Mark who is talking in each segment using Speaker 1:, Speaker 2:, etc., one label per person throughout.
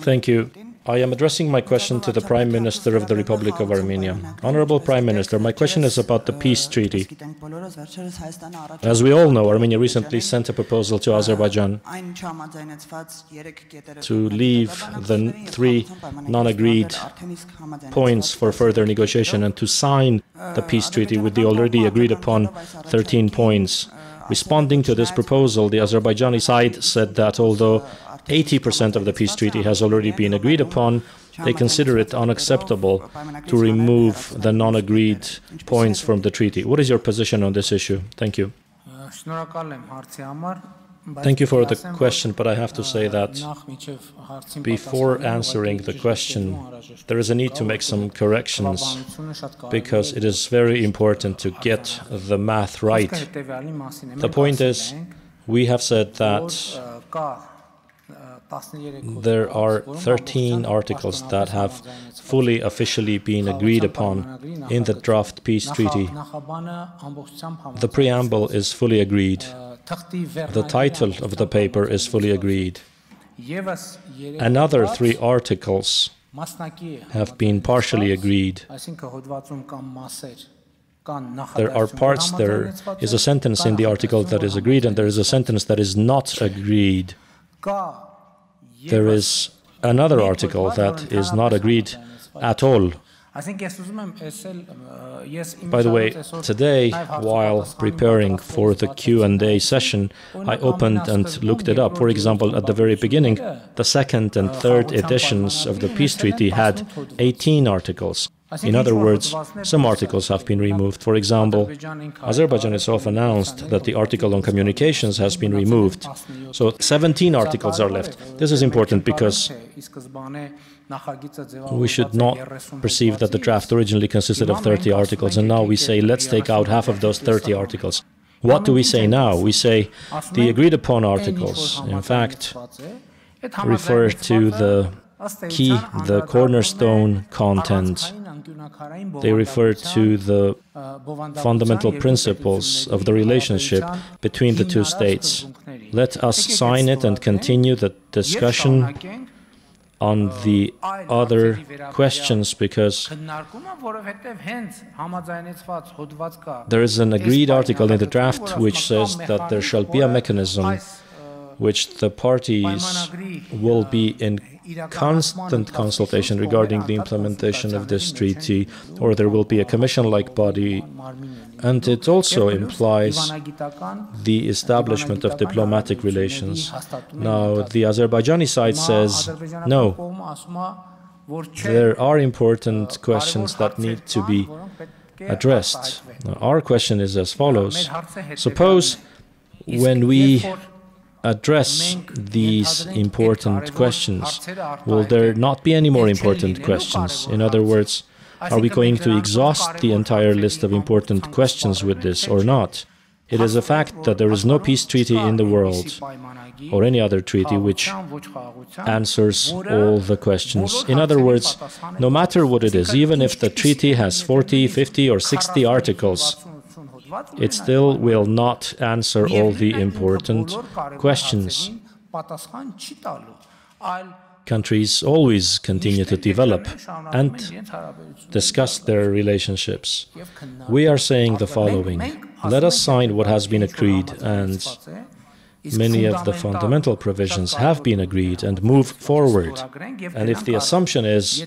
Speaker 1: Thank you. I am addressing my question to the Prime Minister of the Republic of Armenia. Honorable Prime Minister, my question is about the peace treaty. As we all know, Armenia recently sent a proposal to Azerbaijan to leave the 3 non-agreed points for further negotiation and to sign the peace treaty with the already agreed upon 13 points. Responding to this proposal, the Azerbaijani side said that although 80% of the peace treaty has already been agreed upon, they consider it unacceptable to remove the non-agreed points from the treaty. What is your position on this issue? Thank you. Thank you for the question, but I have to say that before answering the question, there is a need to make some corrections because it is very important to get the math right. The point is, we have said that there are 13 articles that have fully officially been agreed upon in the draft peace treaty. The preamble is fully agreed. The title of the paper is fully agreed. Another 3 articles have been partially agreed. There are parts, there is a sentence in the article that is agreed and there is a sentence that is not agreed. There is another article that is not agreed at all. By the way, today, while preparing for the Q&A session, I opened and looked it up. For example, at the very beginning, the 2nd and 3rd editions of the peace treaty had 18 articles. In other words, some articles have been removed. For example, Azerbaijan itself announced that the article on communications has been removed. So 17 articles are left. This is important because we should not perceive that the draft originally consisted of 30 articles and now we say, let's take out half of those 30 articles. What do we say now? We say the agreed upon articles, in fact, refer to the key, the cornerstone content. They refer to the fundamental principles of the relationship between the 2 states. Let us sign it and continue the discussion on the other questions because there is an agreed article in the draft which says that there shall be a mechanism which the parties will be in constant consultation regarding the implementation of this treaty, or there will be a commission-like body, and it also implies the establishment of diplomatic relations. Now, the Azerbaijani side says, no, there are important questions that need to be addressed. Now, our question is as follows. Suppose when we address these important questions, will there not be any more important questions? In other words, are we going to exhaust the entire list of important questions with this or not? It is a fact that there is no peace treaty in the world or any other treaty which answers all the questions. In other words, no matter what it is, even if the treaty has 40, 50 or 60 articles, it still will not answer all the important questions. Countries always continue to develop and discuss their relationships. We are saying the following: let us sign what has been agreed, and many of the fundamental provisions have been agreed, and move forward. And if the assumption is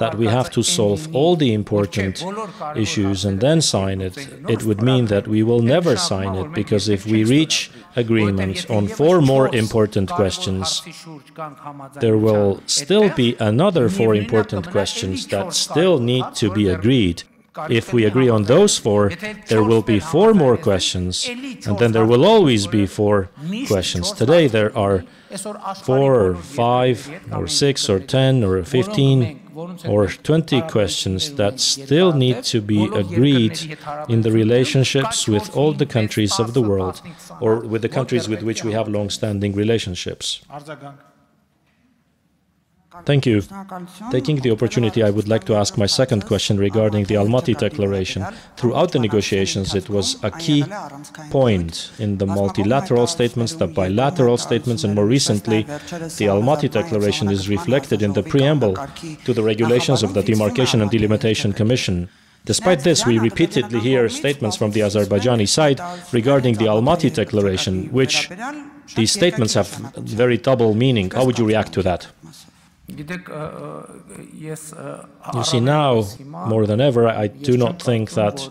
Speaker 1: that we have to solve all the important issues and then sign it, it would mean that we will never sign it, because if we reach agreement on 4 more important questions, there will still be another 4 important questions that still need to be agreed. If we agree on those 4, there will be 4 more questions, and then there will always be 4 questions. Today there are 4 or 5 or 6 or 10 or 15 or 20 questions that still need to be agreed in the relationships with all the countries of the world, or with the countries with which we have long-standing relationships. Thank you. Taking the opportunity, I would like to ask my second question regarding the Almaty Declaration. Throughout the negotiations, it was a key point in the multilateral statements, the bilateral statements, and more recently, the Almaty Declaration is reflected in the preamble to the regulations of the Demarcation and Delimitation Commission. Despite this, we repeatedly hear statements from the Azerbaijani side regarding the Almaty Declaration, which these statements have very double meaning. How would you react to that? You see, now, more than ever, I do not think that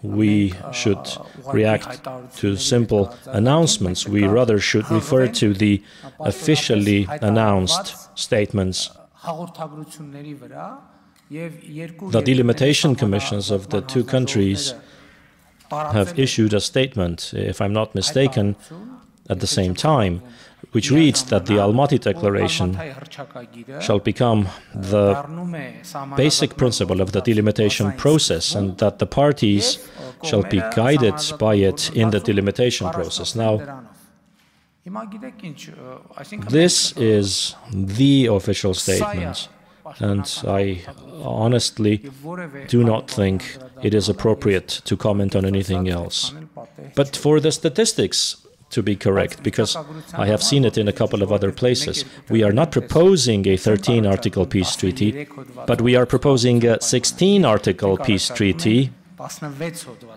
Speaker 1: we should react to simple announcements. We rather should refer to the officially announced statements. The delimitation commissions of the two countries have issued a statement, if I'm not mistaken, at the same time, which reads that the Almaty Declaration shall become the basic principle of the delimitation process and that the parties shall be guided by it in the delimitation process. Now, this is the official statement, and I honestly do not think it is appropriate to comment on anything else. But for the statistics to be correct, because I have seen it in a couple of other places, we are not proposing a 13-article peace treaty, but we are proposing a 16-article peace treaty,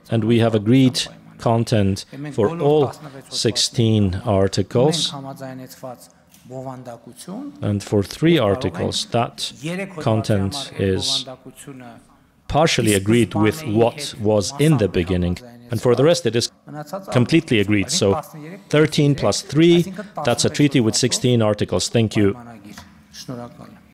Speaker 1: and we have agreed content for all 16 articles, and for 3 articles that content is partially agreed with what was in the beginning, and for the rest it is completely agreed. So 13 plus 3, that's a treaty with 16 articles. Thank you.